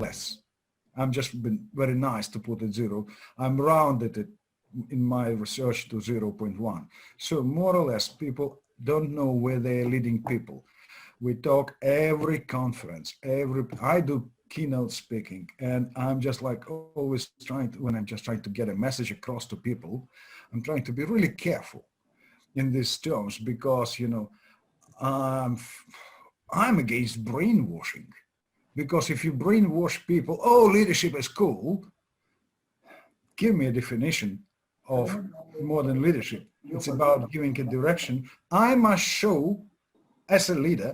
less. I'm just been very nice to put it 0. I'm rounded it in my research to 0.1. So more or less, people don't know where they're leading people. We talk every conference, I do keynote speaking, and I'm just like always trying to, when I'm just trying to get a message across to people, I'm trying to be really careful in these terms, because, you know, I'm against brainwashing. Because if you brainwash people, oh, leadership is cool, give me a definition of modern leadership. It's about giving a direction. I must show, as a leader,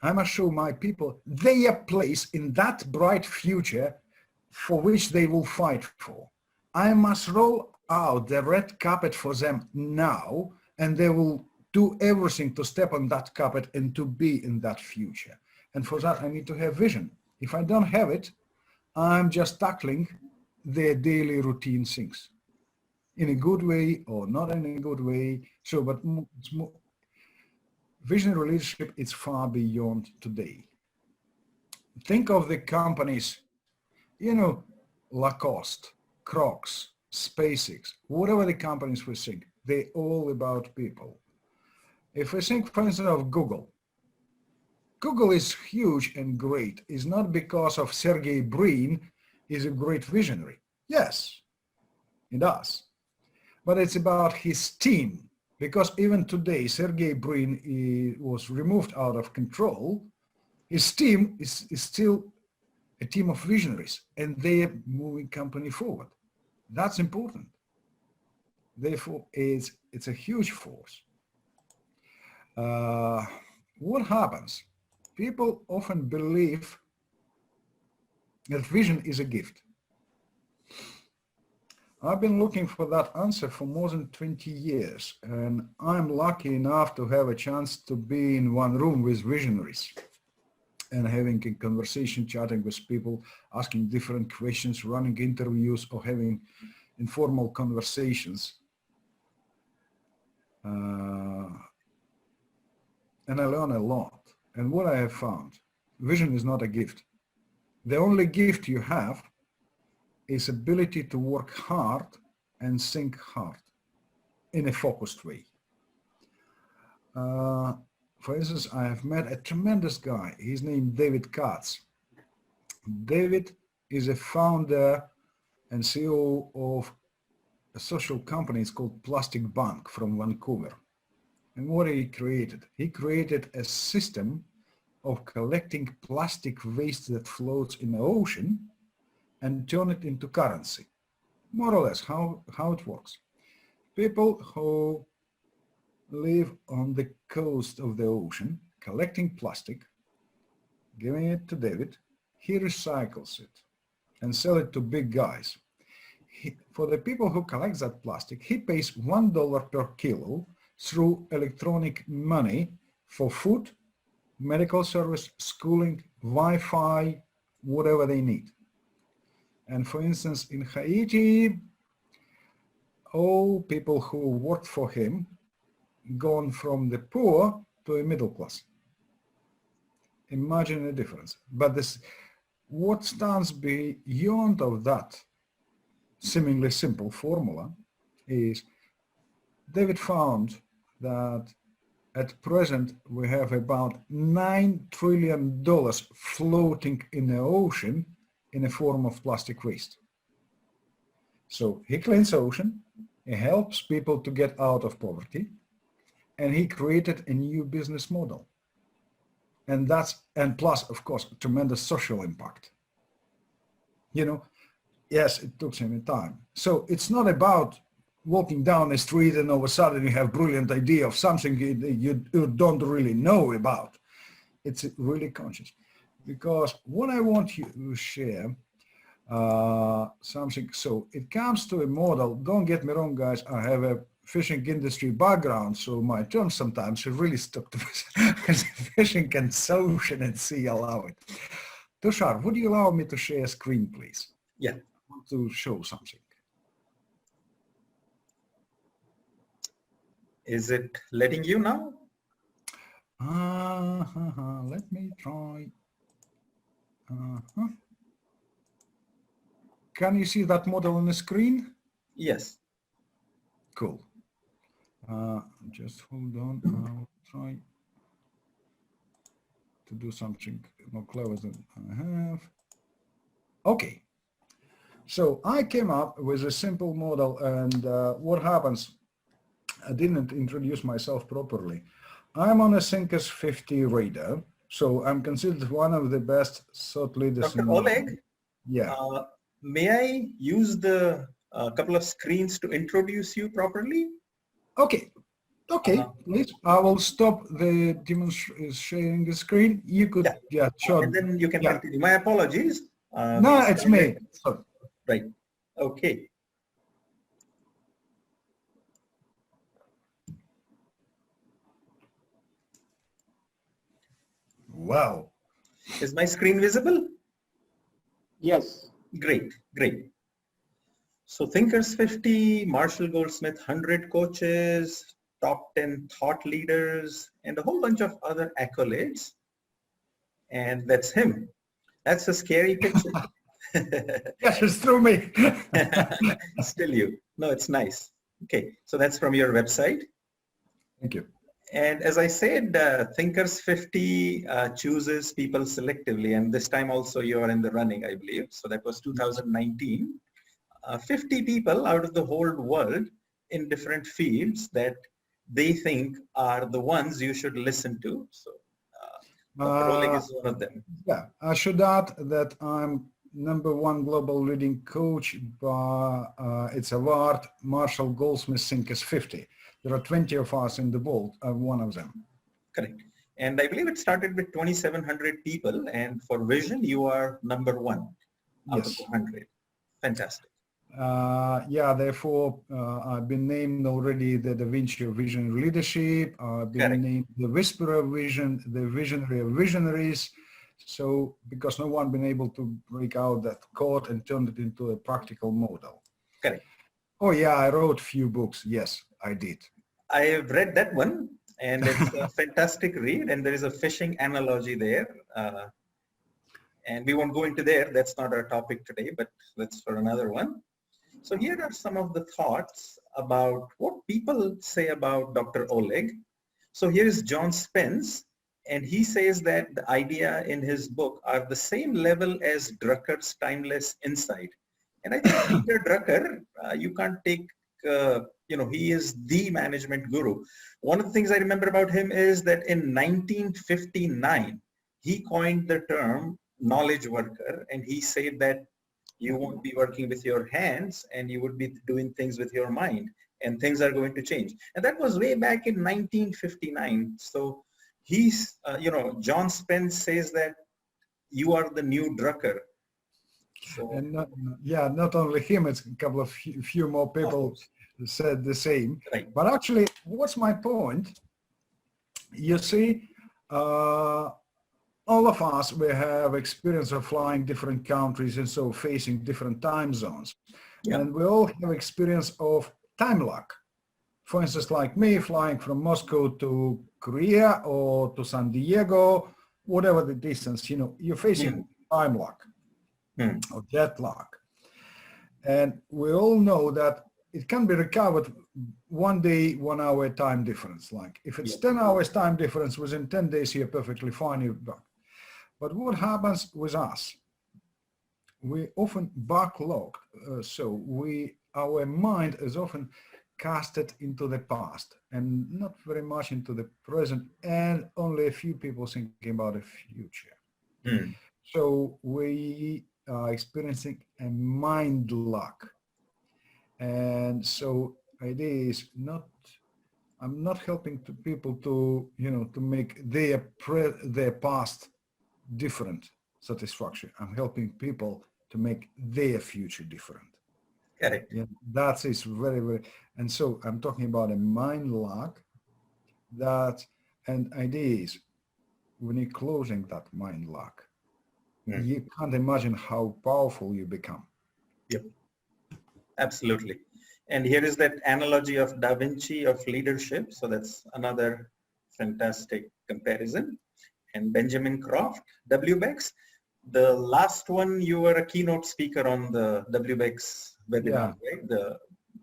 I must show my people their place in that bright future for which they will fight for. I must roll out the red carpet for them now, and they will do everything to step on that carpet and to be in that future. And for that, I need to have vision. If I don't have it, I'm just tackling their daily routine things in a good way or not in a good way. So, but it's more, visionary leadership is far beyond today. Think of the companies, you know, Lacoste, Crocs, SpaceX, whatever the companies we think, they're all about people. If we think, for instance, of Google, Google is huge and great. It's not because of Sergey Brin is a great visionary. Yes, he does. But it's about his team. Because even today, Sergey Brin was removed out of control. His team is still a team of visionaries, and they're moving company forward. That's important. Therefore, it's a huge force. What happens? People often believe that vision is a gift. I've been looking for that answer for more than 20 years, and I'm lucky enough to have a chance to be in one room with visionaries and having a conversation, chatting with people, asking different questions, running interviews, or having informal conversations. And I learn a lot. And what I have found, vision is not a gift. The only gift you have is ability to work hard and think hard in a focused way. For instance, I have met a tremendous guy. He's named David Katz. David is a founder and CEO of a social company. It's called Plastic Bank from Vancouver. And what he created a system of collecting plastic waste that floats in the ocean and turn it into currency. More or less how it works. People who live on the coast of the ocean collecting plastic, giving it to David, he recycles it and sell it to big guys. For the people who collect that plastic, he pays $1 per kilo through electronic money for food, medical service, schooling, Wi-Fi, whatever they need. And for instance, in Haiti, all people who worked for him gone from the poor to a middle class. Imagine the difference. But what stands beyond of that seemingly simple formula is David found that at present we have about $9 trillion floating in the ocean in the form of plastic waste. So he cleans the ocean, he helps people to get out of poverty, and he created a new business model. And plus, of course, tremendous social impact. You know, yes, it took him time. So it's not about walking down the street and all of a sudden you have a brilliant idea of something you don't really know about. It's really conscious. Because what I want you to share something, so it comes to a model, don't get me wrong guys, I have a fishing industry background, so my terms sometimes are really stuck to fishing and ocean and sea allow it. Tushar, would you allow me to share screen, please? Yeah. I want to show something. Is it letting you now? Let me try. Uh-huh. Can you see that model on the screen? Yes. Cool. Just hold on. I'll try to do something more clever than I have. Okay. So I came up with a simple model, and what happens, I didn't introduce myself properly. I'm on a Thinkers 50 radar, so I'm considered one of the best thought leaders Dr. in Oleg, yeah. may I use the couple of screens to introduce you properly? Okay, please. I will stop the sharing the screen. You could, sure. And then you can continue. My apologies. No, it's me. Sorry. Right. Okay. Wow. Is my screen visible? Yes. Great, great. So Thinkers 50, Marshall Goldsmith 100 coaches, top 10 thought leaders, and a whole bunch of other accolades. And that's him. That's a scary picture. Yes, it's through me. Still you. No, it's nice. Okay, so that's from your website. Thank you. And as I said, Thinkers 50 chooses people selectively, and this time also you are in the running, I believe. So that was 2019. 50 people out of the whole world in different fields that they think are the ones you should listen to. So Dr. Oleg is one of them. Yeah, I should add that I'm #1 global leading coach by it's award Marshall Goldsmith Thinkers 50. There are 20 of us in the world. I'm one of them. Correct. And I believe it started with 2,700 people, and for vision, you are #1 out of 100. Fantastic. Yeah, therefore, I've been named already the Da Vinci of Visionary Leadership. I've been named the Whisperer of Vision, the Visionary of Visionaries. So, because no one been able to break out that code and turn it into a practical model. Correct. Oh yeah, I wrote a few books. Yes, I did. I have read that one, and it's a fantastic read, and there is a fishing analogy there. And we won't go into there. That's not our topic today, but that's for another one. So here are some of the thoughts about what people say about Dr. Oleg. So here is John Spence, and he says that the idea in his book are the same level as Drucker's timeless insight. And I think Peter Drucker, you can't take, he is the management guru. One of the things I remember about him is that in 1959, he coined the term knowledge worker, and he said that you won't be working with your hands and you would be doing things with your mind, and things are going to change. And that was way back in 1959. So he's, John Spence says that you are the new Drucker. So, and not only him, it's a couple of few more people said the same. Right. But actually, what's my point? You see, all of us, we have experience of flying different countries and so facing different time zones. Yeah. And we all have experience of time lag. For instance, like me flying from Moscow to Korea or to San Diego, whatever the distance, you're facing time lag. Or jet lag. And we all know that it can be recovered 1 day, 1 hour time difference. Like if it's 10 hours time difference, within 10 days you're perfectly fine, you're back. But what happens with us? We often backlogged, so our mind is often casted into the past and not very much into the present, and only a few people thinking about the future. So we are experiencing a mind lag. And so idea is I'm not helping people to, to make their past different satisfaction. I'm helping people to make their future different. Correct. Yeah, that is very, very, and so I'm talking about a mind lag and idea is when you're closing that mind lag, you can't imagine how powerful you become. Yep. Absolutely. And here is that analogy of Da Vinci of leadership. So that's another fantastic comparison. And Benjamin Croft, WBECS. The last one, you were a keynote speaker on the WBECS webinar, right? The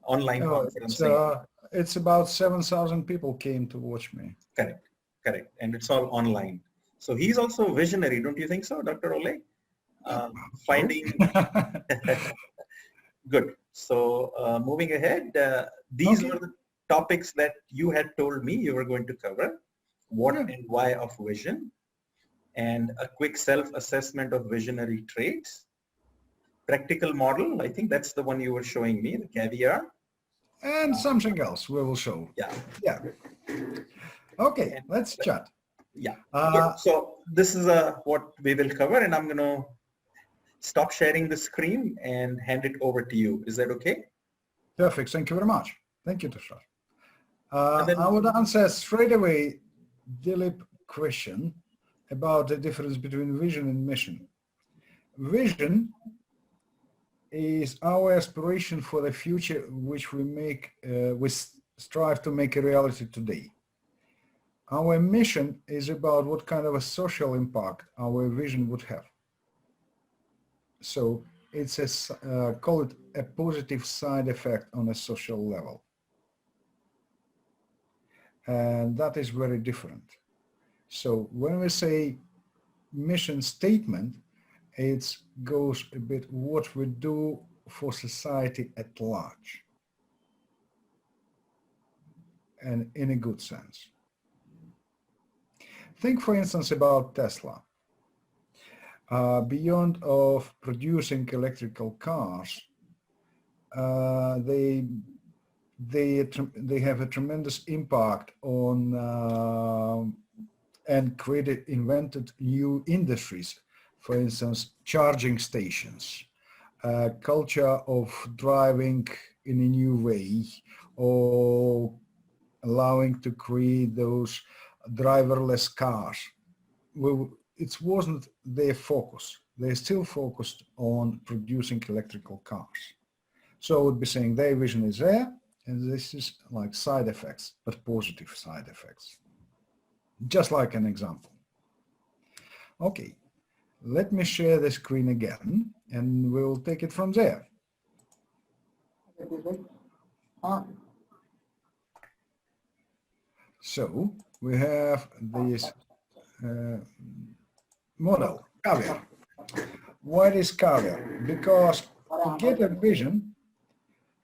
online No, conferencing. it's about 7,000 people came to watch me. Correct, correct. And it's all online. So he's also a visionary, don't you think so, Dr. Oleg? Finding, good. So moving ahead, these Okay. were the topics that you had told me you were going to cover. What Good. and why of vision, and a quick self-assessment of visionary traits. Practical model, I think that's the one you were showing me, the caviar. And something else we will show. Yeah. Yeah. Okay, And let's chat. yeah. Uh, Good. So this is what we will cover, and I'm going to stop sharing the screen and hand it over to you. Is that okay? Perfect. Thank you very much. Thank you, Tushar. And then- I would answer straight away Dilip question about the difference between vision and mission. Vision is our aspiration for the future, which we strive to make a reality today. Our mission is about what kind of a social impact our vision would have. So it's call it a positive side effect on a social level. And that is very different. So when we say mission statement, it goes a bit what we do for society at large, and in a good sense. Think, for instance, about Tesla. Beyond of producing electrical cars, they have a tremendous impact on and invented new industries. For instance, charging stations, culture of driving in a new way, or allowing to create those driverless cars. Well, it wasn't their focus. They're still focused on producing electrical cars. So I would be saying their vision is there, and this is like side effects, but positive side effects. Just like an example. Okay, let me share the screen again, and we'll take it from there. So we have this model, caviar. What is caviar? Because to get a vision,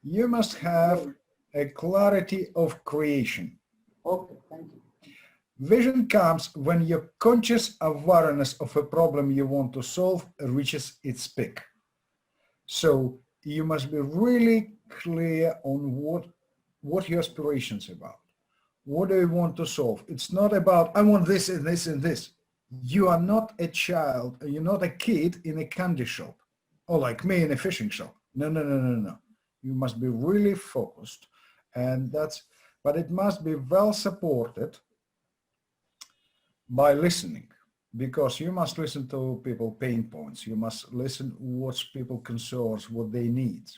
you must have a clarity of creation. Okay, thank you. Vision comes when your conscious awareness of a problem you want to solve reaches its peak. So you must be really clear on what your aspirations about. What do you want to solve? It's not about, I want this and this and this. You are not a child, you're not a kid in a candy shop, or like me in a fishing shop. No, no, no, no, no. You must be really focused, and but it must be well supported by listening, because you must listen to people pain points. You must listen what's people concerns, what they need.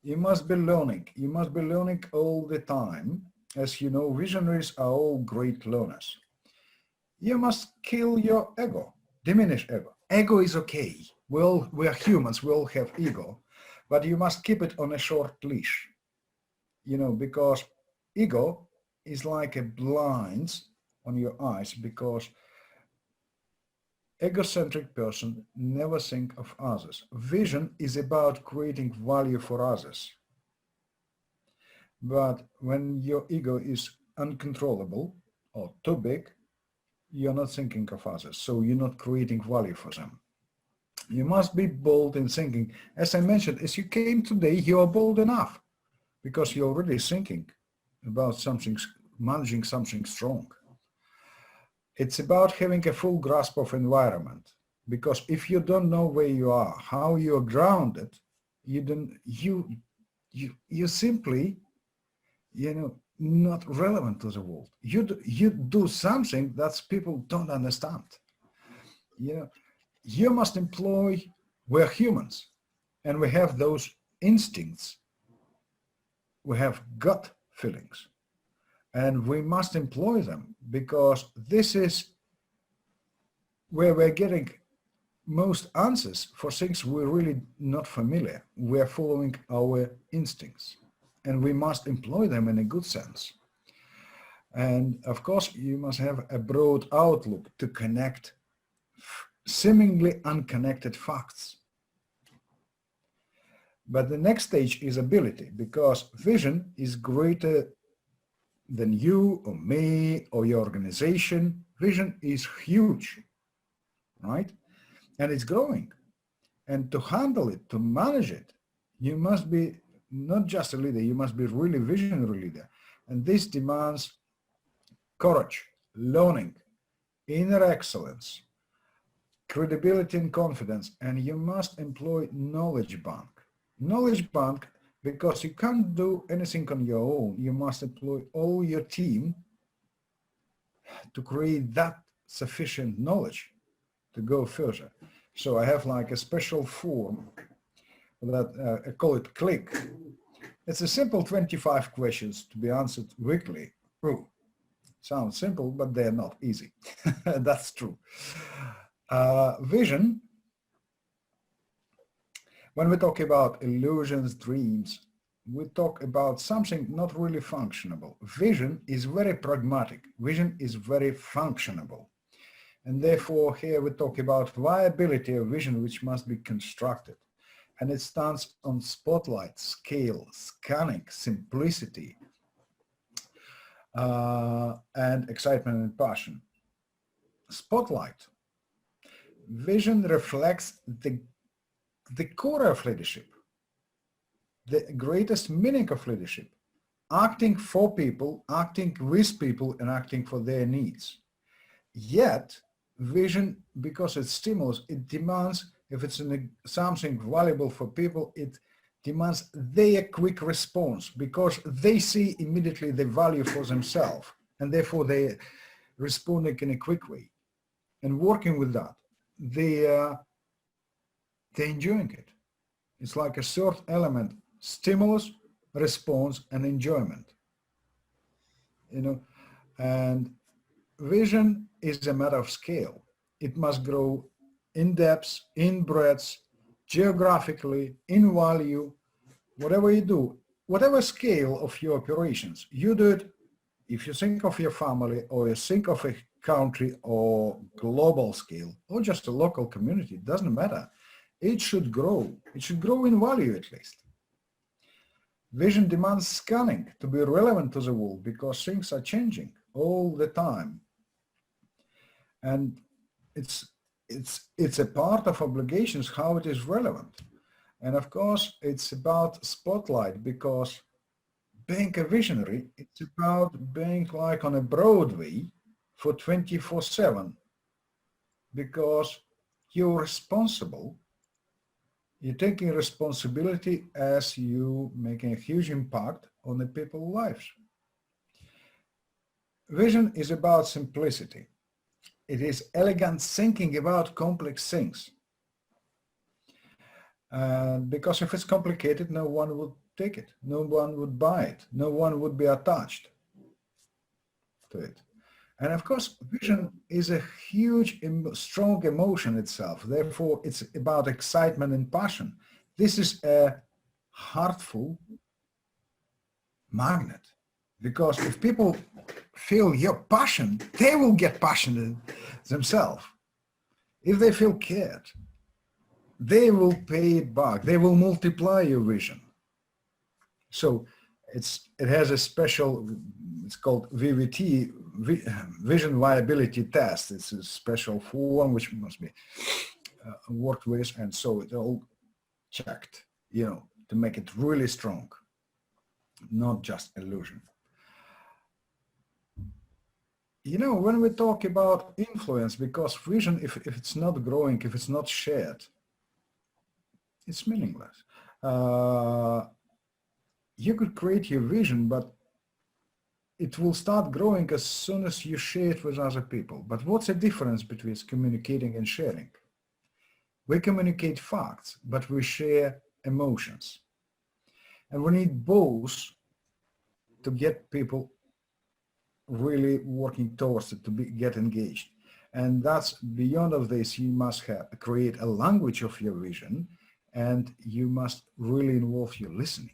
You must be learning. You must be learning all the time. As you know, visionaries are all great learners. You must kill your ego, diminish ego. Ego is okay. Well, we are humans, we all have ego, but you must keep it on a short leash, because ego is like a blind on your eyes, because egocentric person never think of others. Vision is about creating value for others. But when your ego is uncontrollable or too big, you're not thinking of others, so you're not creating value for them. You must be bold in thinking. As I mentioned, as you came today, you are bold enough because you're already thinking about something, managing something strong. It's about having a full grasp of environment, because if you don't know where you are, how you're grounded, you simply, not relevant to the world. You do something that people don't understand. You must employ, we're humans, and we have those instincts. We have gut feelings, and we must employ them, because this is where we're getting most answers for things we're really not familiar. We're following our instincts, and we must employ them in a good sense. And of course, you must have a broad outlook to connect seemingly unconnected facts. But the next stage is ability, because vision is greater than you or me or your organization. Vision is huge, right? And it's growing. And to handle it, to manage it, you must be not just a leader, you must be really visionary leader. And this demands courage, learning, inner excellence, credibility and confidence, and you must employ knowledge bank. Knowledge bank, because you can't do anything on your own. You must employ all your team to create that sufficient knowledge to go further. So I have like a special form that I call it Click. It's a simple 25 questions to be answered weekly. Oh, sounds simple, but they're not easy. That's true. Vision, when we talk about illusions, dreams, we talk about something not really functionable. Vision is very pragmatic. Vision is very functionable. And therefore, here we talk about viability of vision, which must be constructed. And it stands on spotlight, scale, scanning, simplicity, and excitement and passion. Spotlight. Vision reflects the core of leadership, the greatest meaning of leadership, acting for people, acting with people, and acting for their needs. Yet, vision, because it stimulates, it demands, if it's something valuable for people, it demands their quick response, because they see immediately the value for themselves, and therefore they responding in a quick way. And working with that, they're enjoying it. It's like a third element: stimulus, response, and enjoyment. You know, and vision is a matter of scale. It must grow in depth, in breadth, geographically, in value. Whatever you do, whatever scale of your operations, you do it. If you think of your family, or you think of a country or global scale, or just a local community, it doesn't matter. It should grow. It should grow in value at least. Vision demands scanning to be relevant to the world, because things are changing all the time. And it's a part of obligations how it is relevant. And of course, it's about spotlight, because being a visionary, it's about being like on a Broadway for 24/7, because you're responsible. You're taking responsibility as you making a huge impact on the people's lives. Vision is about simplicity. It is elegant thinking about complex things. Because if it's complicated, no one would take it. No one would buy it. No one would be attached to it. And of course, vision is a huge, strong emotion itself. Therefore, it's about excitement and passion. This is a heartful magnet, because if people feel your passion, they will get passionate themselves. If they feel cared, they will pay it back. They will multiply your vision. So it has a special, it's called VVT, Vision Viability Test. It's a special form which must be worked with, and so it's all checked, you know, to make it really strong, not just illusion. You know, when we talk about influence, because vision, if it's not growing, if it's not shared, it's meaningless. You could create your vision, but it will start growing as soon as you share it with other people. But what's the difference between communicating and sharing? We communicate facts, but we share emotions. And we need both to get people really working towards it, to get engaged. And that's beyond of this, you must create a language of your vision, and you must really involve your listening.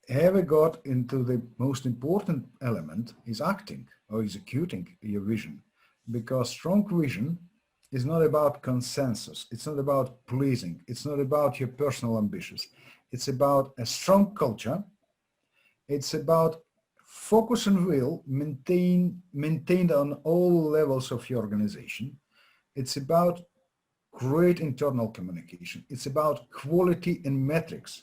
Have we got into the most important element is acting or executing your vision, because strong vision is not about consensus. It's not about pleasing. It's not about your personal ambitions. It's about a strong culture. It's about focus and will maintained on all levels of your organization. It's about great internal communication. It's about quality and metrics,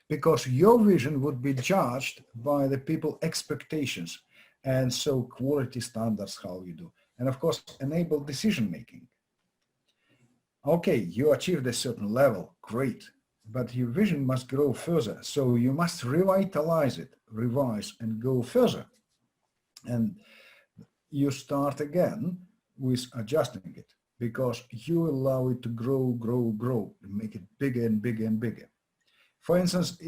because your vision would be judged by the people expectations, and so quality standards, how you do. And of course, enable decision making. Okay, you achieved a certain level, great, but your vision must grow further. So you must revitalize it, revise, and go further. And you start again with adjusting it, because you allow it to grow, and make it bigger and bigger and bigger. For instance,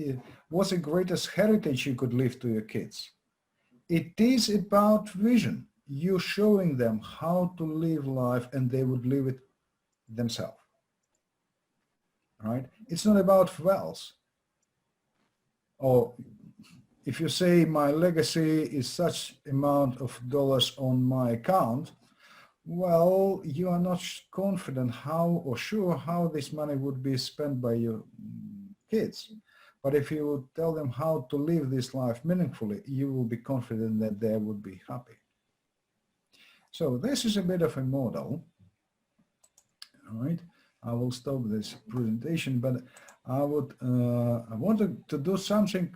what's the greatest heritage you could leave to your kids? It is about vision. You're showing them how to live life, and they would live it themselves, right? It's not about wealth. Or if you say my legacy is such amount of dollars on my account, well, you are not confident how or sure how this money would be spent by your kids. But if you would tell them how to live this life meaningfully, you will be confident that they would be happy. So this is a bit of a model. All right, I will stop this presentation, but I wanted to do something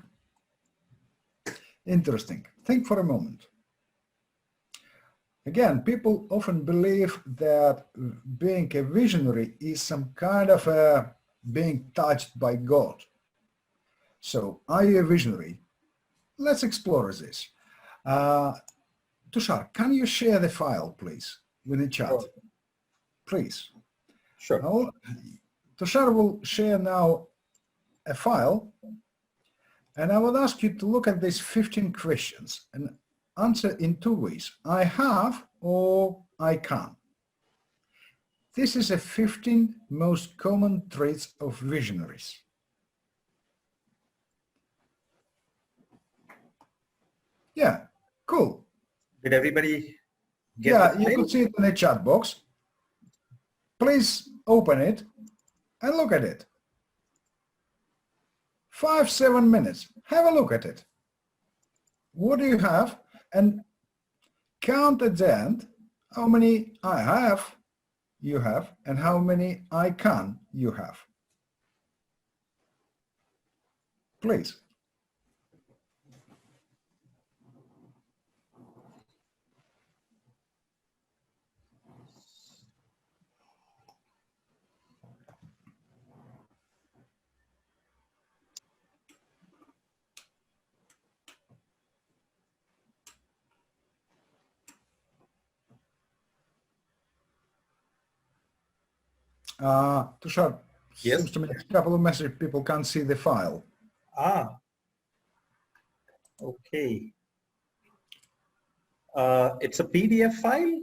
interesting. Think for a moment. Again, people often believe that being a visionary is some kind of being touched by God. So, are you a visionary? Let's explore this. Tushar, can you share the file, please, with the chat? Sure. Please. Sure. Now, Tushar will share now a file, and I would ask you to look at these 15 questions and answer in two ways: I have or I can. This is a 15 most common traits of visionaries. Yeah, cool. Did everybody get Yeah, the you file? could see it in the chat box. Please open it and look at it. 5-7 minutes. Have a look at it. What do you have? And count at the end how many I have you have and how many I can you have. Please. Tushar, Yes. seems to me a couple of messages people can't see the file. Ah, okay. It's a PDF file.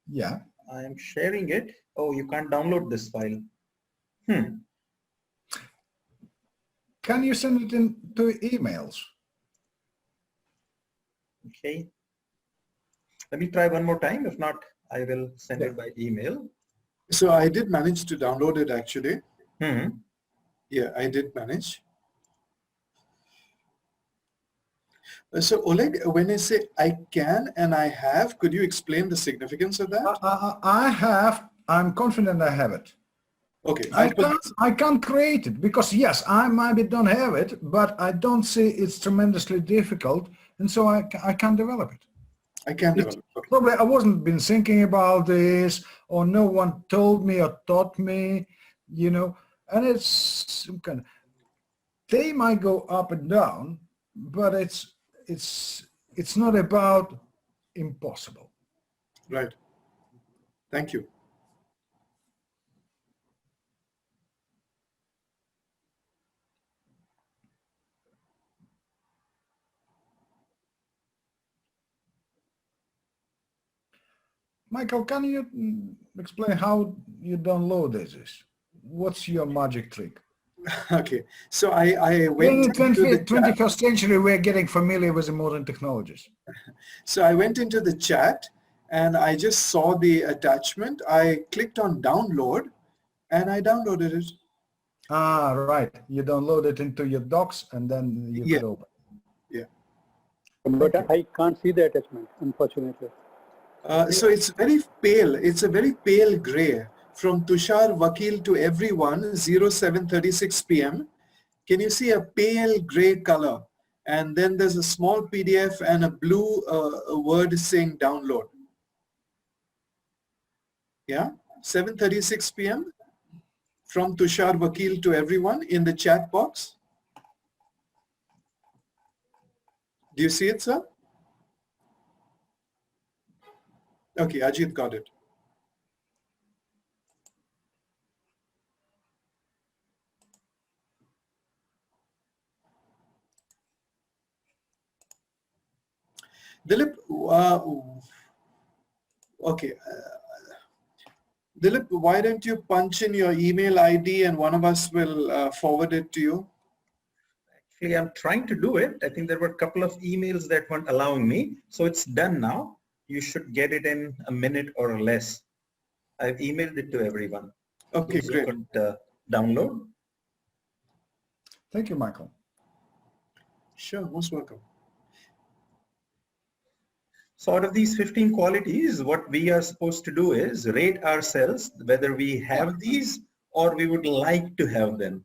Yeah. I'm sharing it. Oh, you can't download this file. Can you send it in to emails? Okay. Let me try one more time. If not, I will send Yeah. it by email. So I did manage to download it actually. Hmm. Yeah, I did manage. So Oleg, when I say I can and I have, could you explain the significance of that? I'm confident I have it. Okay. I can't create it because yes, I maybe don't have it, but I don't see it's tremendously difficult, and so I can develop it. I can develop. Okay. Probably I wasn't been thinking about this, or no one told me or taught me, you know, and it's some kind of, they might go up and down, but it's not about impossible. Right. Thank you. Michael, can you explain how you download this? What's your magic trick? Okay, so I In went the into the 21st century, we're getting familiar with the modern technologies. So I went into the chat and I just saw the attachment. I clicked on download and I downloaded it. Ah, right. You download it into your docs and then you Yeah. could open. Yeah. But Okay. I can't see the attachment, unfortunately. So it's very pale. It's a very pale gray. From Tushar Vakil to everyone, 07:36 p.m. Can you see a pale gray color? And then there's a small PDF and a blue word saying download. Yeah, 7:36 p.m. from Tushar Vakil to everyone in the chat box. Do you see it, sir? Okay, Ajit got it. Dilip, okay. Dilip, why don't you punch in your email ID and one of us will forward it to you? Actually, I'm trying to do it. I think there were a couple of emails that weren't allowing me. So it's done now. You should get it in a minute or less. I've emailed it to everyone. Okay, Those who great. couldn't download. Thank you, Michael. Sure, most welcome. So out of these 15 qualities, what we are supposed to do is rate ourselves whether we have these or we would like to have them.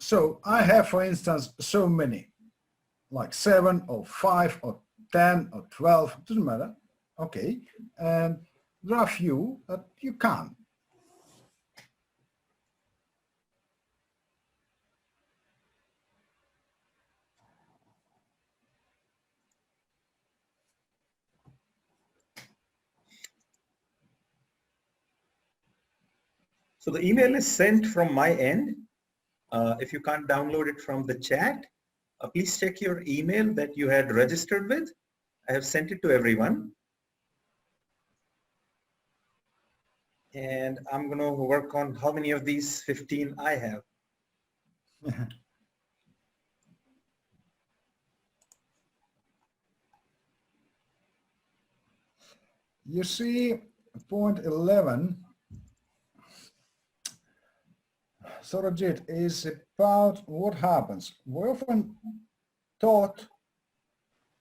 So I have, for instance, so many, like 7 or 5 or 10 or 12, doesn't matter. Okay. And there are a few that you can't. So the email is sent from my end. If you can't download it from the chat, please check your email that you had registered with. I have sent it to everyone. And I'm going to work on how many of these 15 I have. You see, point 11, Surajit, is about what happens. We often taught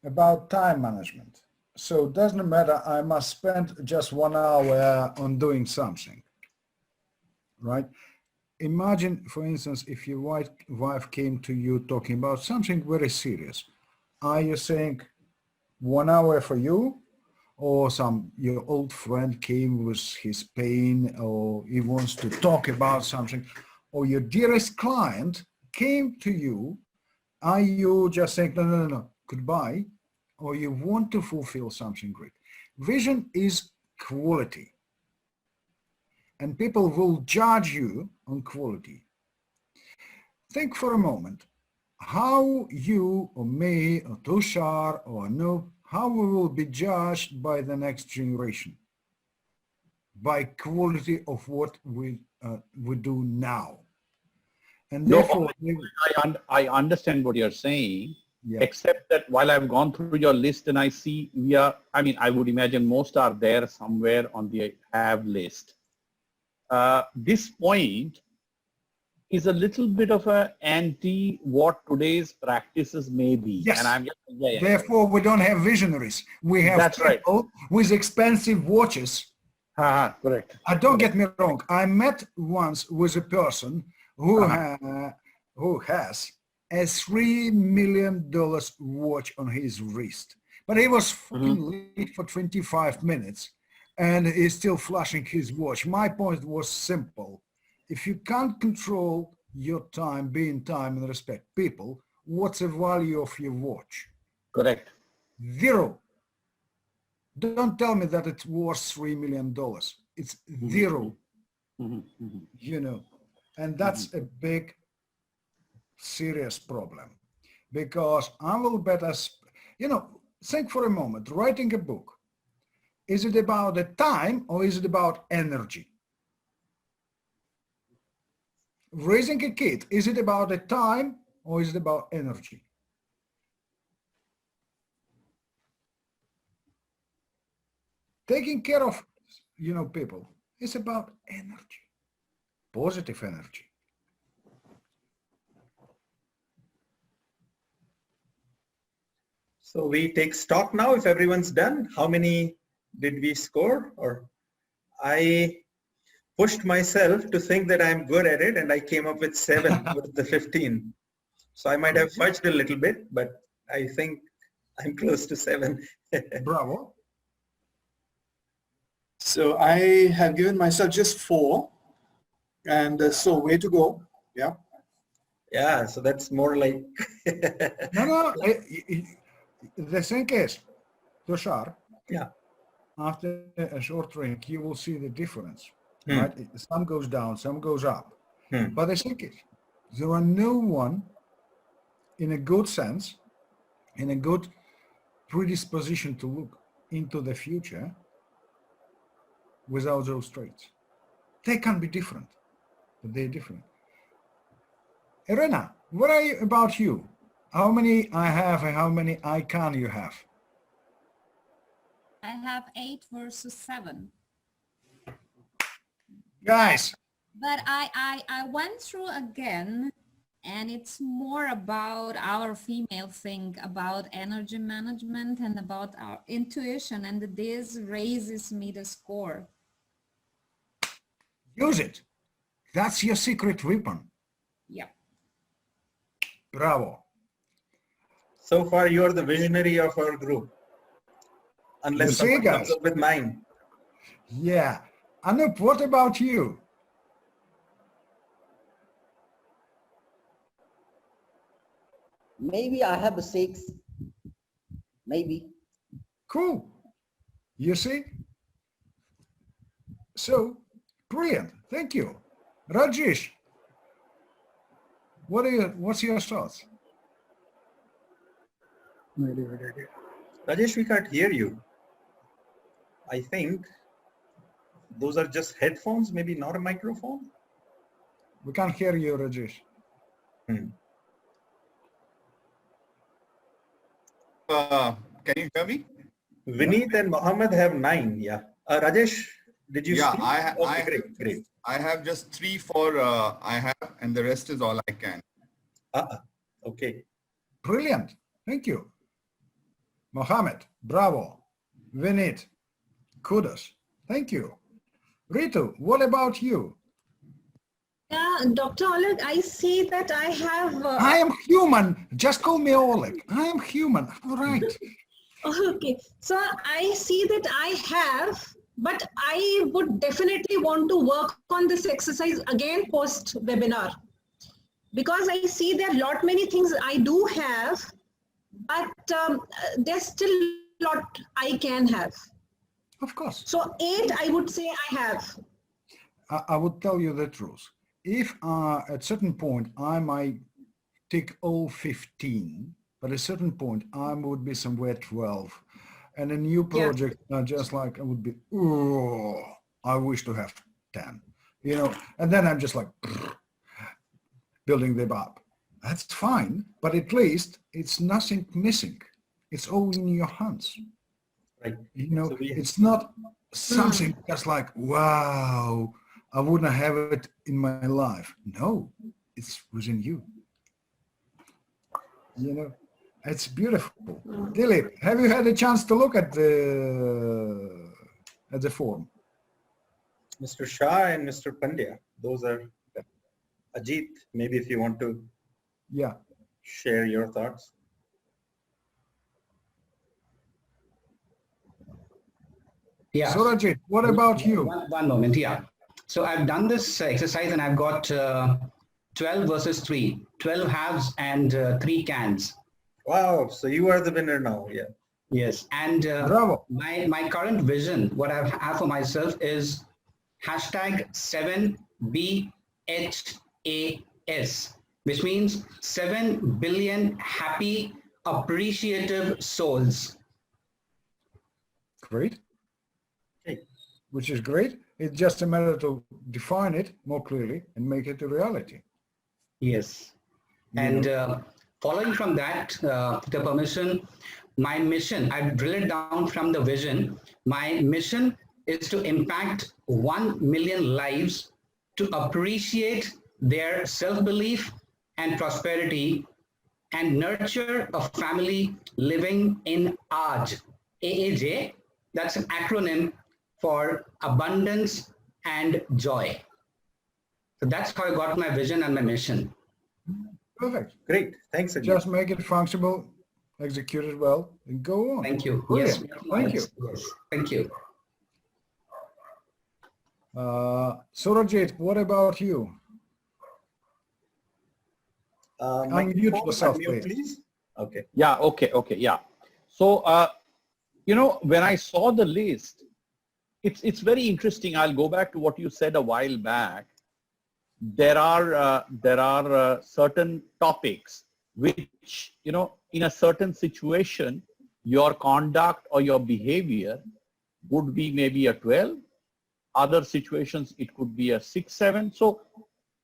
about time management. So it doesn't matter, I must spend just 1 hour on doing something, right? Imagine, for instance, if your wife came to you talking about something very serious. Are you saying 1 hour for you? Or your old friend came with his pain, or he wants to talk about something, or your dearest client came to you, are you just saying, no, goodbye, or you want to fulfill something great? Vision is quality, and people will judge you on quality. Think for a moment how you or me or Tushar or Anoop, how we will be judged by the next generation, by quality of what we do now. And therefore, I understand what you're saying, yeah. except that while I've gone through your list and I see I would imagine most are there somewhere on the have list. This point is a little bit of a anti what today's practices may be. Yes. And I'm just, Therefore, we don't have visionaries. We have That's right. people with expensive watches. Correct. Don't get me wrong. I met once with a person who has a $3 million watch on his wrist, but he was fucking late for 25 minutes and he's still flashing his watch. My point was simple. If you can't control your time, be in time and respect people, what's the value of your watch? Correct. Zero. Don't tell me that it's worth $3 million. It's zero, you know, and that's a big, serious problem, because I will bet us, think for a moment, writing a book, Is it about the time or is it about energy? Raising a kid, is it about the time or is it about energy? Taking care of, people, is about energy, positive energy. So we take stock now if everyone's done. How many did we score? Or I pushed myself to think that I'm good at it and I came up with 7 out of the 15. So I might have fudged a little bit, but I think I'm close to 7. Bravo. So I have given myself just 4. And so way to go. Yeah. Yeah, so that's more like... No, the thing is, Tushar, Yeah. after a short drink, you will see the difference, right? Some goes down, some goes up. But the thing is, there are no one in a good sense, in a good predisposition to look into the future without those traits. They can be different, but they're different. Irena, what about you? How many I have and how many I can you have? I have 8 versus 7. Guys. But I went through again, and it's more about our female thing, about energy management and about our intuition, and this raises me the score. Use it. That's your secret weapon. Yeah. Bravo. So far, you're the visionary of our group. Unless someone comes up with 9. Yeah. Anup, what about you? Maybe I have a 6. Maybe. Cool. You see? So, brilliant. Thank you. Rajesh, what's your thoughts? Rajesh, we can't hear you. I think those are just headphones, maybe not a microphone. We can't hear you, Rajesh. Can you hear me? Vineet and Mohammed have 9. Yeah. Rajesh, did you? Yeah, speak? Great. I have just 3 for I have, and the rest is all I can. Okay. Brilliant. Thank you. Mohammed, bravo. Vineet, kudos. Thank you. Ritu, what about you? Yeah, Dr. Oleg, I see that I have... I am human. Just call me Oleg. I am human. All right. Okay. So I see that I have, but I would definitely want to work on this exercise again post-webinar. Because I see there are lot many things I do have, but there's still a lot I can have. Of course. So 8, I would say I have. I would tell you the truth. If at certain point I might take all 15, but at a certain point I would be somewhere 12. And a new project, just like I would be, oh, I wish to have 10, and then I'm just like building them up. That's fine, but at least it's nothing missing. It's all in your hands. Right. So it's not something just like, wow, I wouldn't have it in my life. No, it's within you. It's beautiful. Dilip, have you had a chance to look at the form? Mr. Shah and Mr. Pandya, those are Ajit. Maybe if you want to share your thoughts. Yeah. So Ajit, what about you? One moment, yeah. So I've done this exercise and I've got 12 versus 3, 12 halves and 3 cans. Wow, so you are the winner now, yeah. Yes, and Bravo. my current vision, what I have for myself is #7BHAS, which means 7 billion happy, appreciative souls. Great. which is great. It's just a matter to define it more clearly and make it a reality. Yes. And following from that, with the permission, my mission, I drill it down from the vision. My mission is to impact 1 million lives to appreciate their self-belief and prosperity and nurture a family living in AAJ. AAJ, that's an acronym for abundance and joy. So that's how I got my vision and my mission. Perfect. Great. Thanks, Ajit. Just make it functional, execute it well, and go on. Thank you. Brilliant. Yes. Thank you. Yes. Thank you. Surajit, what about you? Unmute yourself, please. Okay. Yeah, okay, yeah. So, you know, when I saw the list, it's very interesting. I'll go back to what you said a while back. There are certain topics which, you know, in a certain situation, your conduct or your behavior would be maybe a 12. Other situations, it could be a 6, 7. So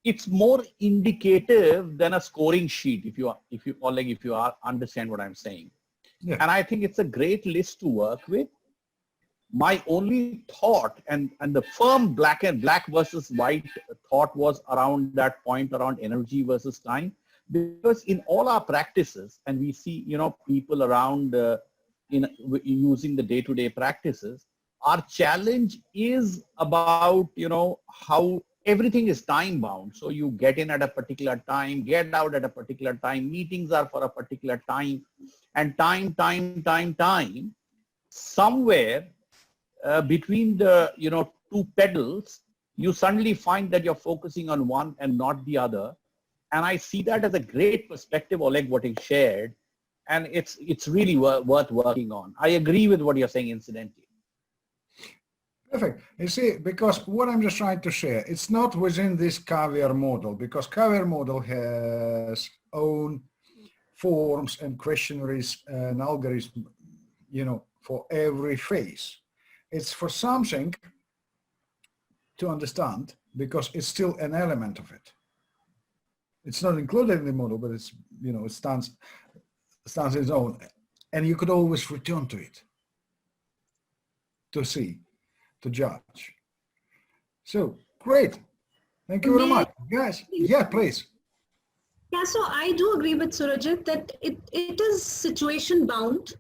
it's more indicative than a scoring sheet, if you understand what I'm saying. Yeah. And I think it's a great list to work with. My only thought and the firm black versus white thought was around that point around energy versus time, because in all our practices, and we see, you know, people around using the day-to-day practices, our challenge is about, you know, how everything is time bound. So you get in at a particular time, get out at a particular time, meetings are for a particular time, and time, somewhere between the, you know, two pedals, you suddenly find that you're focusing on one and not the other. And I see that as a great perspective, Oleg, what he shared. And it's really worth working on. I agree with what you're saying, incidentally. Perfect. You see, because what I'm just trying to share, it's not within this caviar model, because caviar model has own forms and questionnaires and algorithms, you know, for every phase. It's for something to understand, because it's still an element of it. It's not included in the model, but it's, you know, it stands its own, and you could always return to it to see, to judge. So great. Thank you very much. Guys, yeah, please. Yeah, so I do agree with Surajit that it is situation bound,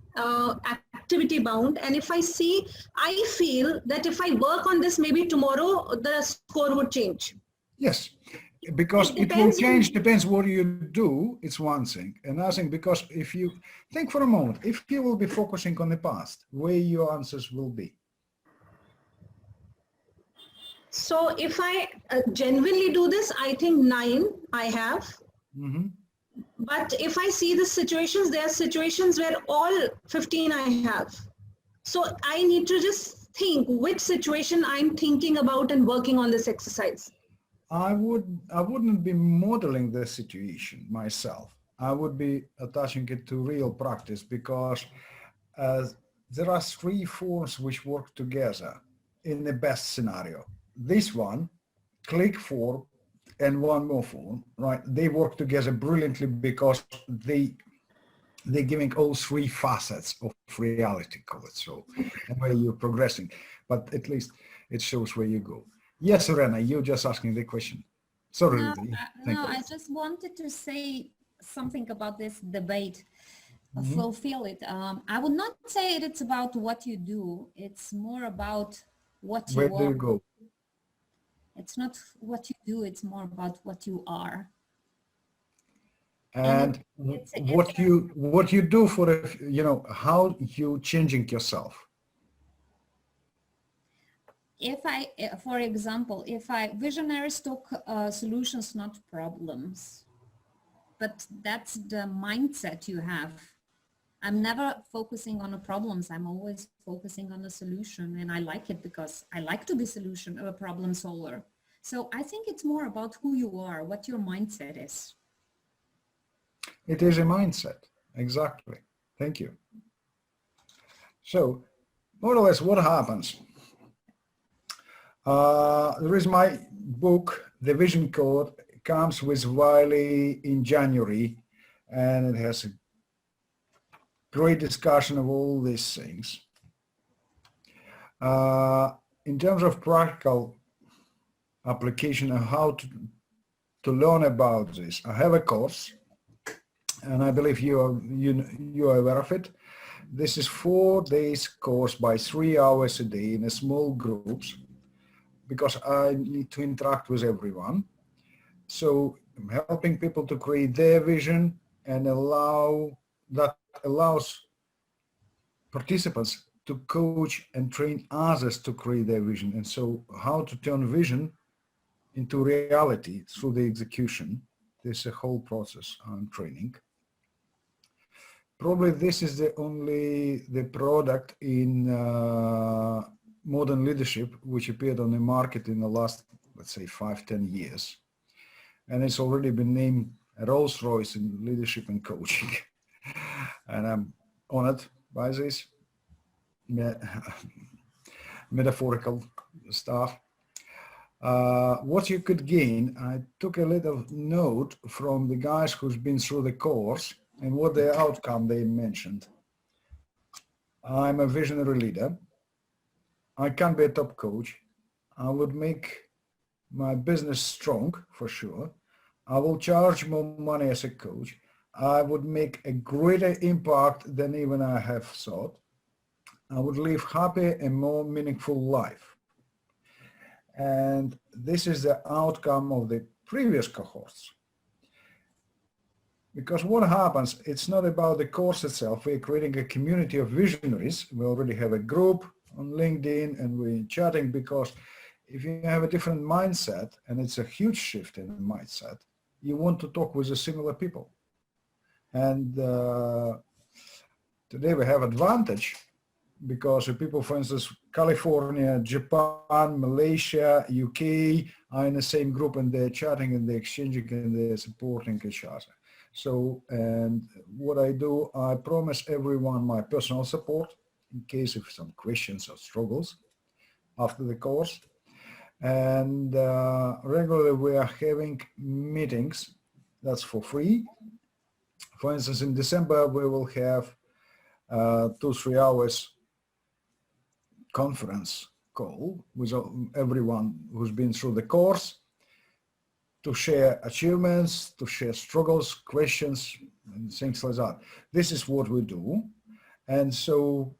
activity bound. And if I feel that if I work on this, maybe tomorrow the score would change. Yes, because it will change, depends what you do, it's one thing. Another thing, because if you think for a moment, if you will be focusing on the past, where your answers will be. So if I genuinely do this, I think 9 I have. Mm-hmm. But if I see the situations, there are situations where all 15 I have. So I need to just think which situation I'm thinking about and working on this exercise. I wouldn't be modeling the situation myself. I would be attaching it to real practice, because there are 3 forms which work together in the best scenario. This one, click form, and one more form, right? They work together brilliantly because they're giving all 3 facets of reality, call it so, and where you're progressing. But at least it shows where you go. Yes, Rena, you're just asking the question. Sorry. No, I just wanted to say something about this debate. Fulfill it. I would not say it's about what you do. It's more about what you Where are. do you go? It's not what you do. It's more about what you are. And what you do for, you know, how you changing yourself. If for example, visionaries talk solutions, not problems, but that's the mindset you have. I'm never focusing on the problems. I'm always focusing on the solution, and I like it because I like to be a problem solver. So I think it's more about who you are, what your mindset is. It is a mindset, exactly. Thank you. So more or less what happens? There is my book, The Vision Code, comes with Wiley in January, and it has a great discussion of all these things. In terms of practical application and how to learn about this, I have a course, and I believe you are aware of it. This is 4 days course by 3 hours a day in a small groups, because I need to interact with everyone. So I'm helping people to create their vision and allows participants to coach and train others to create their vision. And so how to turn vision into reality through the execution. There's a whole process I'm training. Probably this is the product in modern leadership which appeared on the market in the last, let's say, 5-10 years. And it's already been named a Rolls-Royce in leadership and coaching. And I'm honored by this metaphorical stuff. What you could gain, I took a little note from the guys who's been through the course and what the outcome they mentioned. I'm a visionary leader. I can be a top coach. I would make my business strong for sure. I will charge more money as a coach. I would make a greater impact than even I have thought. I would live happy and more meaningful life. And this is the outcome of the previous cohorts. Because what happens, it's not about the course itself. We're creating a community of visionaries. We already have a group on LinkedIn and we're chatting, because if you have a different mindset, and it's a huge shift in the mindset, you want to talk with the similar people. And today we have advantage because the people, for instance, California, Japan, Malaysia, UK are in the same group, and they're chatting and they're exchanging and they're supporting each other. So, and what I do, I promise everyone my personal support in case of some questions or struggles after the course. And regularly we are having meetings that's for free. For instance, in December we will have 2-3 hours conference call with everyone who's been through the course to share achievements, to share struggles, questions, and things like that. This is what we do. And so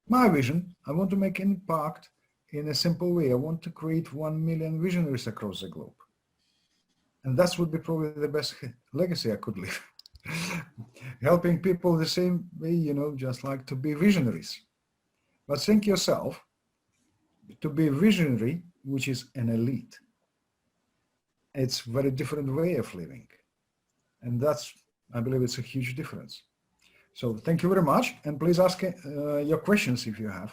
my vision, I want to make an impact in a simple way. I want to create 1 million visionaries across the globe. And that would be probably the best legacy I could leave. Helping people the same way, you know, just like to be visionaries. But think yourself, to be a visionary, which is an elite, it's a very different way of living. And that's, I believe it's a huge difference. So thank you very much. And please ask your questions if you have.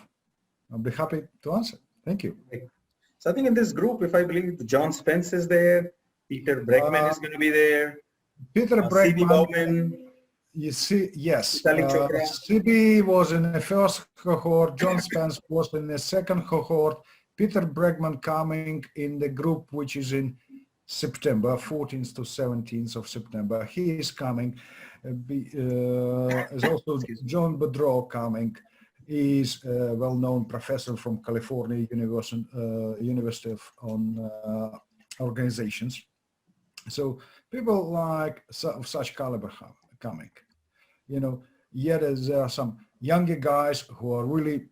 I'll be happy to answer. Thank you. So I think in this group, if I believe John Spence is there, Peter Bregman is going to be there. Peter C.B. Bregman, Bowman. you see, yes. Vitalik Chopra. C.B. was in the first cohort, John Spence was in the second cohort, Peter Bregman coming in the group which is in September, 14th to 17th of September. He is coming. Is also John Boudreau coming. He's a well-known professor from California University of Organizations. So people like of such caliber coming. You know, yet there are some younger guys who are really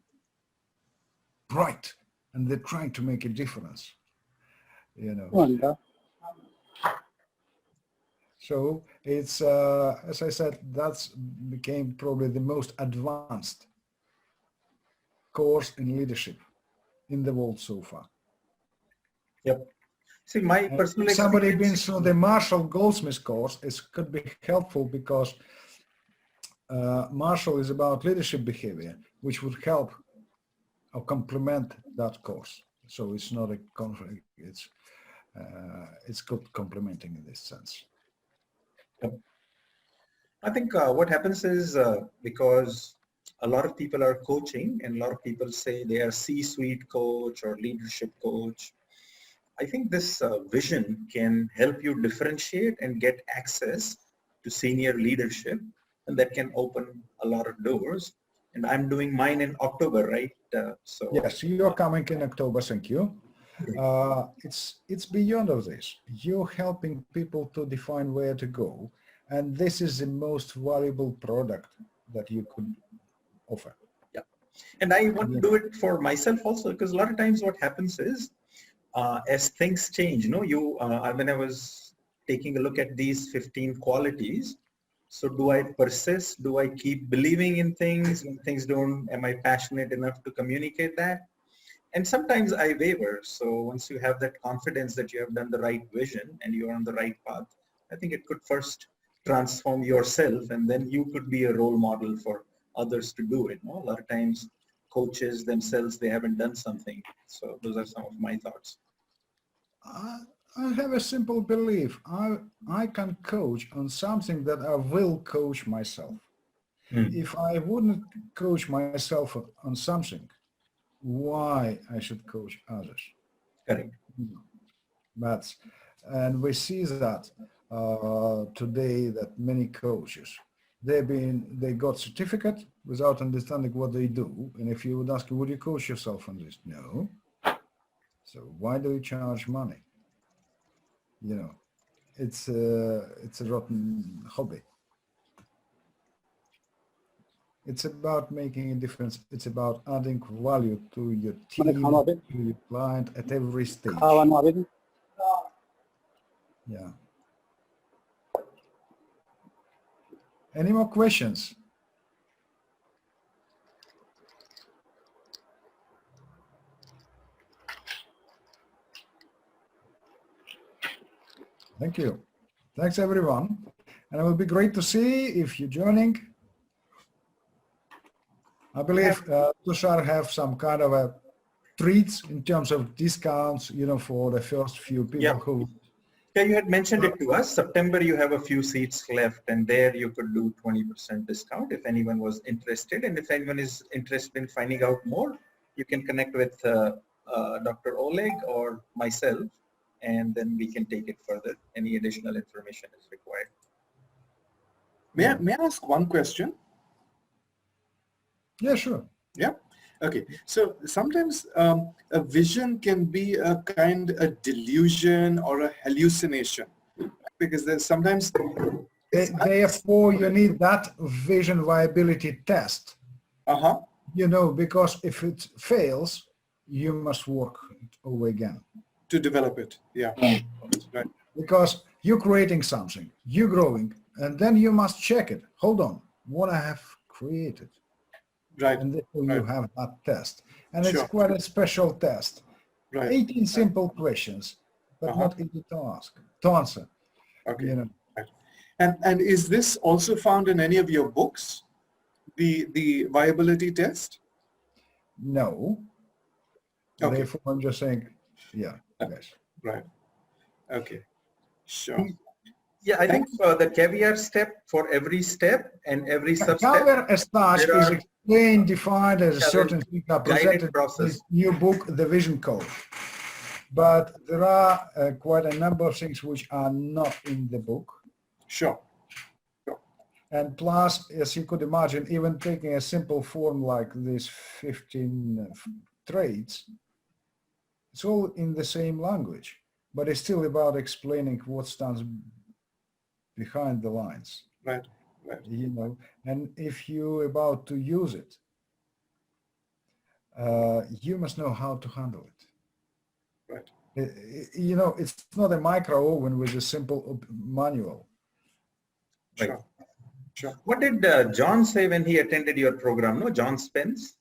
bright and they're trying to make a difference. You know. Wonder. So it's, as I said, that's became probably the most advanced course in leadership in the world so far. Yep. See, my personal somebody been experience. through the Marshall Goldsmith course, it could be helpful because Marshall is about leadership behavior, which would help or complement that course. So it's not a conflict, it's good complementing in this sense. I think what happens is because a lot of people are coaching and a lot of people say they are C-suite coach or leadership coach. I think this vision can help you differentiate and get access to senior leadership, and that can open a lot of doors. And I'm doing mine in October, right? So Yes, you're coming in October, thank you. It's beyond of this. You're helping people to define where to go, and this is the most valuable product that you could offer. Yeah, and I want to do it for myself also, because a lot of times what happens is, as things change, when I was taking a look at these 15 qualities, so do I persist? Do I keep believing in things when things don't? Am I passionate enough to communicate that? And sometimes I waver. So once you have that confidence that you have done the right vision and you're on the right path, I think it could first transform yourself, and then you could be a role model for others to do it. A lot of times coaches themselves, they haven't done something. So those are some of my thoughts. I have a simple belief. I can coach on something that I will coach myself. If I wouldn't coach myself on something, why I should coach others? Correct. And we see that today, that many coaches, they got certificate without understanding what they do. And if you would ask, would you coach yourself on this? No. So why do you charge money? It's a rotten hobby. It's about making a difference. It's about adding value to your team, to your client at every stage. Yeah. Any more questions? Thank you. Thanks, everyone. And it will be great to see if you're joining. I believe Tushar have some kind of a treats in terms of discounts, for the first few people who... Yeah, you had mentioned it to us. September, you have a few seats left, and there you could do 20% discount if anyone was interested. And if anyone is interested in finding out more, you can connect with Dr. Oleg or myself, and then we can take it further. Any additional information is required. May I ask one question? Yeah, sure. Yeah. Okay. So sometimes a vision can be a kind of delusion or a hallucination, because there's sometimes... Therefore, you need that vision viability test. Because if it fails, you must work it over again. To develop it, yeah. Right. Because you're creating something, you're growing, and then you must check it. Hold on, what I have created. Right. And therefore you have that test. And it's quite a special test. Right. 18 simple questions, but not easy to answer. Okay. Right. And is this also found in any of your books, the viability test? No. Okay. Therefore, I'm just saying, yes. Right. Okay. Sure. Yeah, I think the caviar step for every step and every sub-step. Caviar as such is explained, defined as a certain thing presented in this new book, The Vision Code. But there are quite a number of things which are not in the book. Sure. And plus, as you could imagine, even taking a simple form like these 15 traits, it's all in the same language, but it's still about explaining what stands behind the lines. Right. And if you're about to use it, you must know how to handle it. Right. It's not a micro oven with a simple manual. Right. Sure. What did John say when he attended your program? No, John Spence?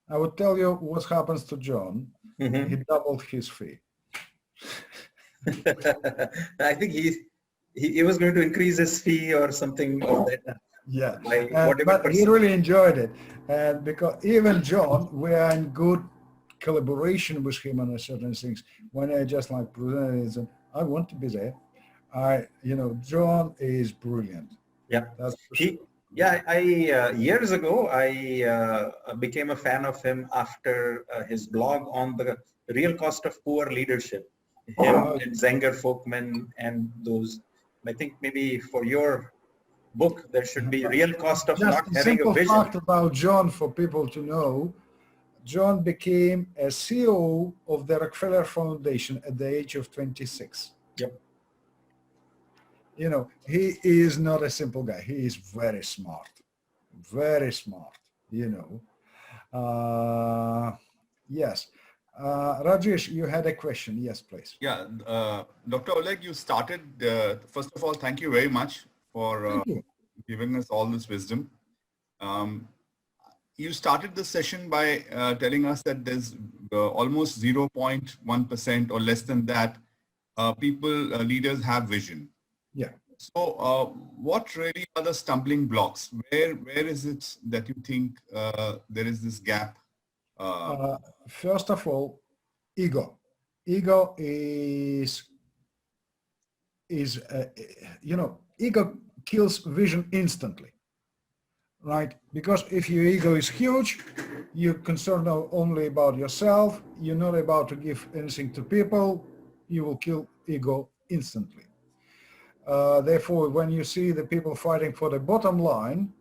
I would tell you what happens to John. He doubled his fee. I think he was going to increase his fee or something of that. Yeah, but he really enjoyed it. And because even John, we are in good collaboration with him on certain things. When I just presented, I want to be there. John is brilliant. Yeah, Yeah, I years ago, I became a fan of him after his blog on the real cost of poor leadership. Him and Zenger Folkman and those. I think maybe for your book, there should be real cost of Just not a having a simple vision. fact about John for people to know. John became a CEO of the Rockefeller Foundation at the age of 26. Yep. You know, he is not a simple guy. He is very smart, you know. Yes. Rajesh, you had a question. Yes, please. Yeah, Dr. Oleg, you started, first of all, thank you very much for Thank you. giving us all this wisdom. You started the session by telling us that there's almost 0.1% or less than that leaders have vision. Yeah. So what really are the stumbling blocks? Where is it that you think there is this gap? First of all, ego. Ego is you know, ego kills vision instantly, right? Because if your ego is huge, you're concerned only about yourself, you're not about to give anything to people, you will kill ego instantly. Therefore, when you see the people fighting for the bottom line,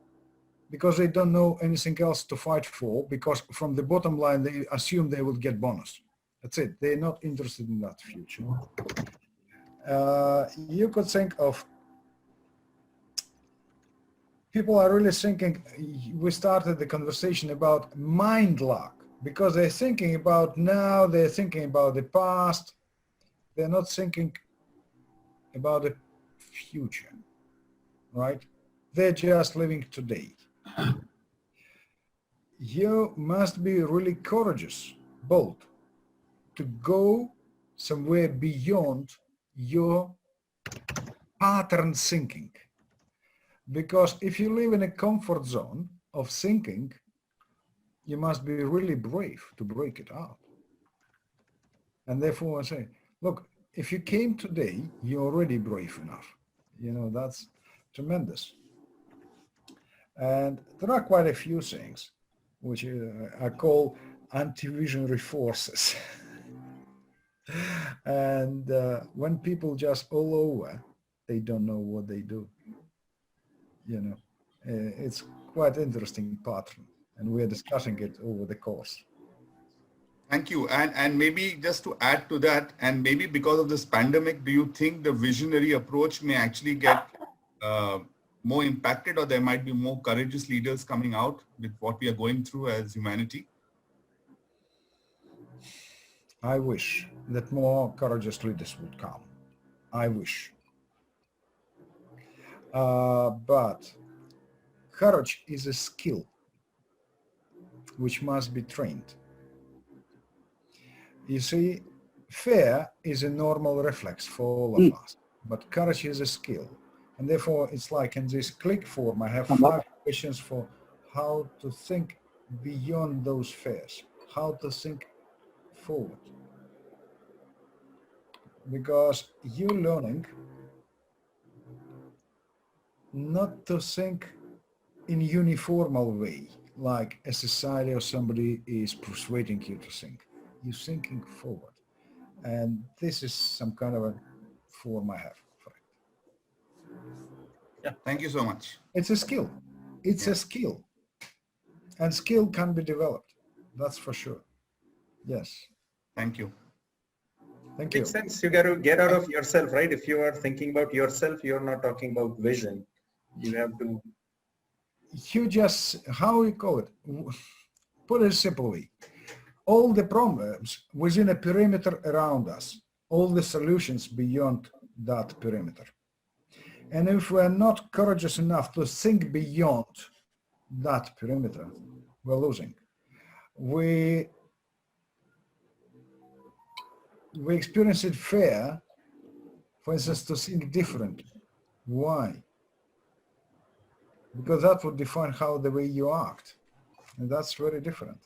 because they don't know anything else to fight for, because from the bottom line, they assume they will get bonus. That's it. They're not interested in that future. You could think of, people are really thinking, we started the conversation about mind lock, because they're thinking about now, they're thinking about the past, they're not thinking about the future, right? They're just living today. You must be really courageous, bold, to go somewhere beyond your pattern thinking. Because if you live in a comfort zone of thinking, you must be really brave to break it out. And therefore I say, look, if you came today, you're already brave enough. You know, that's tremendous. And there are quite a few things which I call anti-visionary forces. And when people just all over, they don't know what they do. You know, it's quite interesting pattern, and we're discussing it over the course. Thank you. And maybe just to add to that, and maybe because of this pandemic, do you think the visionary approach may actually get more impacted, or there might be more courageous leaders coming out with what we are going through as humanity? I wish that more courageous leaders would come. I wish. But courage is a skill which must be trained. You see, fear is a normal reflex for all of us, but courage is a skill. And therefore, it's like in this click form, I have 5 questions for how to think beyond those fears, how to think forward. Because you're learning not to think in uniformal way, like a society or somebody is persuading you to think. You're thinking forward. And this is some kind of a form I have for it. Yeah, thank you so much. It's a skill. It's a skill. And skill can be developed. That's for sure. Yes. Thank you. Thank you. Makes sense. You got to get out of yourself, right? If you are thinking about yourself, you're not talking about vision. You have to. You just, how you call it? Put it a simple way. All the problems within a perimeter around us, all the solutions beyond that perimeter. And if we're not courageous enough to think beyond that perimeter, we're losing. We experience it fear, for instance, to think differently. Why? Because that would define how the way you act. And that's very different.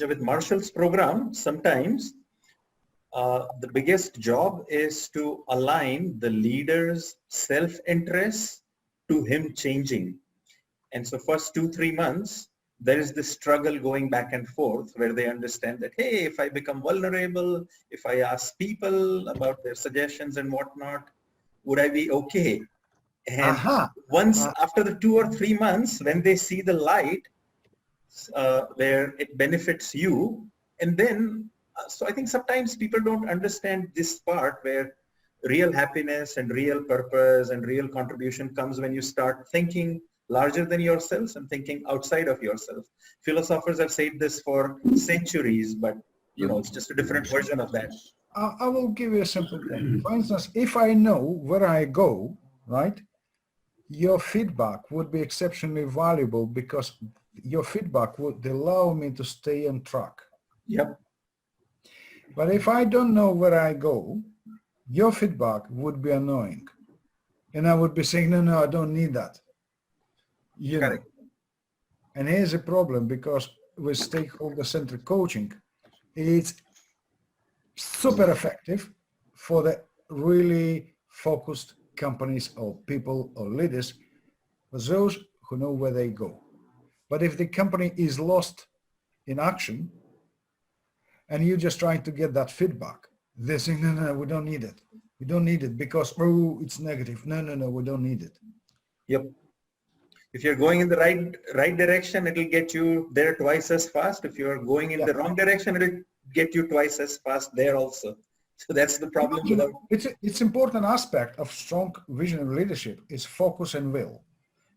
With Marshall's program, sometimes the biggest job is to align the leader's self-interest to him changing. And so first 2-3 months, there is this struggle going back and forth where they understand that, hey, if I become vulnerable, if I ask people about their suggestions and whatnot, would I be okay? And once after the 2 or 3 months, when they see the light where it benefits you, and then, so I think sometimes people don't understand this part where real happiness and real purpose and real contribution comes when you start thinking larger than yourselves and thinking outside of yourself. Philosophers have said this for centuries, but you know, it's just a different version of that. I will give you a simple thing. For instance, if I know where I go, right, your feedback would be exceptionally valuable because your feedback would allow me to stay on track. Yep. But if I don't know where I go, your feedback would be annoying. And I would be saying, no, I don't need that. You know. And here's a problem, because with stakeholder-centric coaching, it's super effective for the really focused companies or people or leaders, for those who know where they go. But if the company is lost in action and you're just trying to get that feedback, they're saying, no, we don't need it. We don't need it because, oh, it's negative. No, we don't need it. Yep. If you're going in the right direction, it'll get you there twice as fast. If you're going in the wrong direction, it'll get you twice as fast there also. So that's the problem. It's important aspect of strong visionary leadership is focus and will.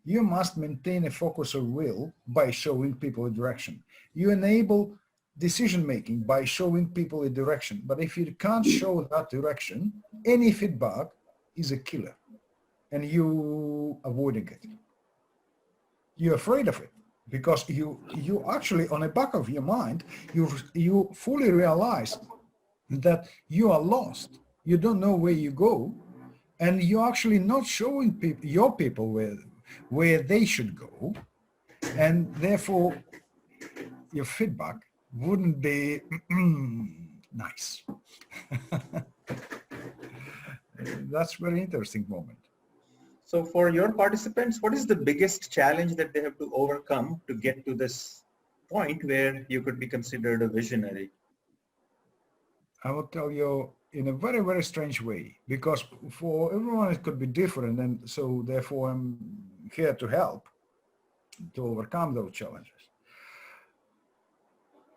You must maintain a focus or will by showing people a direction. You enable decision-making by showing people a direction. But if you can't show that direction, any feedback is a killer and you avoiding it. You're afraid of it because you actually, on the back of your mind, you fully realize that you are lost. You don't know where you go, and you're actually not showing your people where they should go, and therefore your feedback wouldn't be nice. That's a very interesting moment. So for your participants, what is the biggest challenge that they have to overcome to get to this point where you could be considered a visionary? I will tell you in a very, very strange way, because for everyone it could be different, and so therefore I'm here to help to overcome those challenges.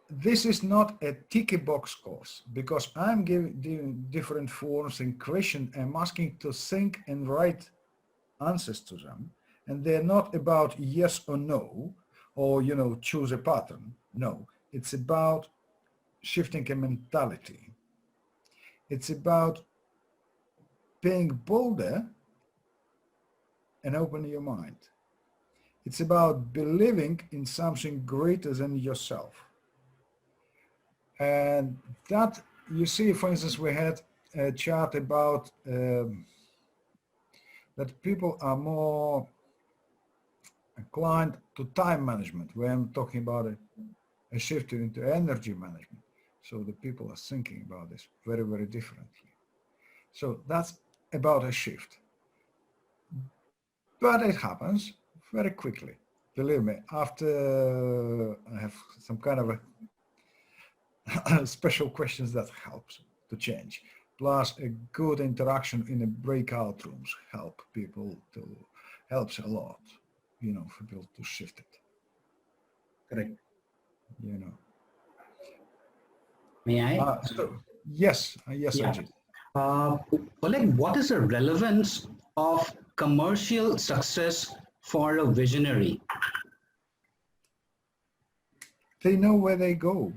This is not a ticky box course, because I'm giving different forms and question. I'm asking to think and write answers to them, and they're not about yes or no, or choose a pattern. No, it's about shifting a mentality. It's about being bolder and opening your mind. It's about believing in something greater than yourself. And that, you see, for instance, we had a chart about that people are more inclined to time management, where I'm talking about a shift into energy management. So the people are thinking about this very, very differently. So that's about a shift. But it happens very quickly. Believe me, after I have some kind of a special questions that helps to change. Plus a good interaction in the breakout rooms helps a lot, for people to shift it. Correct. May I? Yes, Ajit. Oleg, what is the relevance of commercial success for a visionary? They know where they go.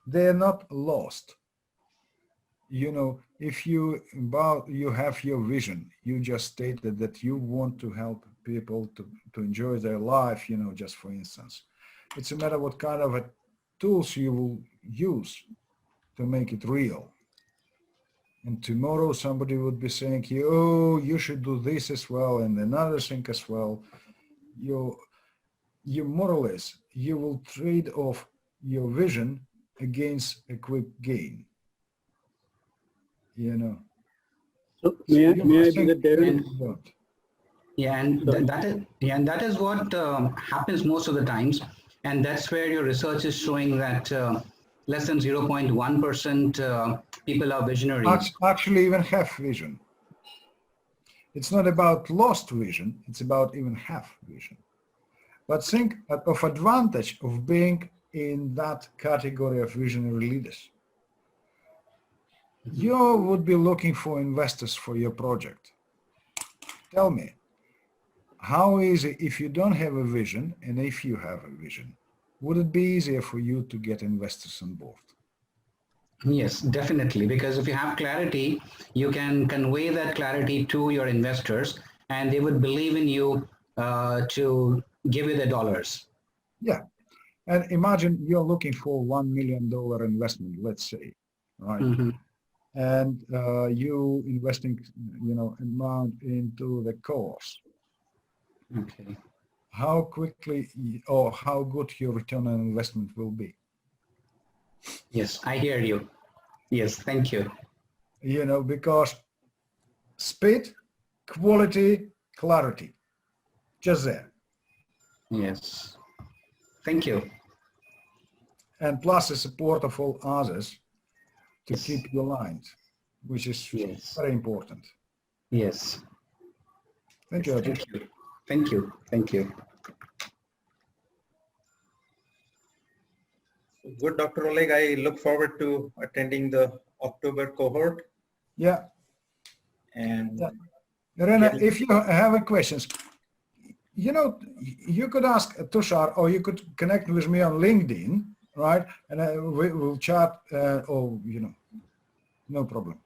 They're not lost. If you have your vision, you just stated that you want to help people to enjoy their life, just for instance. It's a matter what kind of tools you will use to make it real. And tomorrow somebody would be saying, oh, you should do this as well, and another thing as well. You more or less, you will trade off your vision against a quick gain. you know. So may I be the David? Yeah, and that is what happens most of the times, and that's where your research is showing that less than 0.1% people are visionaries. Actually even have vision. It's not about lost vision, it's about even half vision. But think of advantage of being in that category of visionary leaders. You would be looking for investors for your project. Tell me, how easy, if you don't have a vision, and if you have a vision, would it be easier for you to get investors on board? Yes, definitely. Because if you have clarity, you can convey that clarity to your investors, and they would believe in you to give you the dollars. Yeah. And imagine you're looking for $1 million investment, let's say, right? Mm-hmm. And you investing, you know, amount into the course. Okay. How quickly or how good your return on investment will be? Yes, I hear you. Yes, thank you. You know, because speed, quality, clarity, just there. Yes. Thank you. And plus the support of all others to Yes. keep you aligned, which is Yes. very important. Yes. Thank you, Ajay. Thank you. Thank you. Thank you. Good, Dr. Oleg. I look forward to attending the October cohort. Yeah. And Yeah. Rena, if you have any questions, you know, you could ask Tushar, or you could connect with me on LinkedIn, right? And we will chat, or, you know, no problem.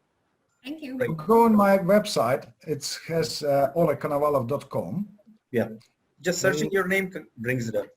Thank you. Right. Go on my website. It has olegkonovalov.com. yeah, just searching your name brings it up.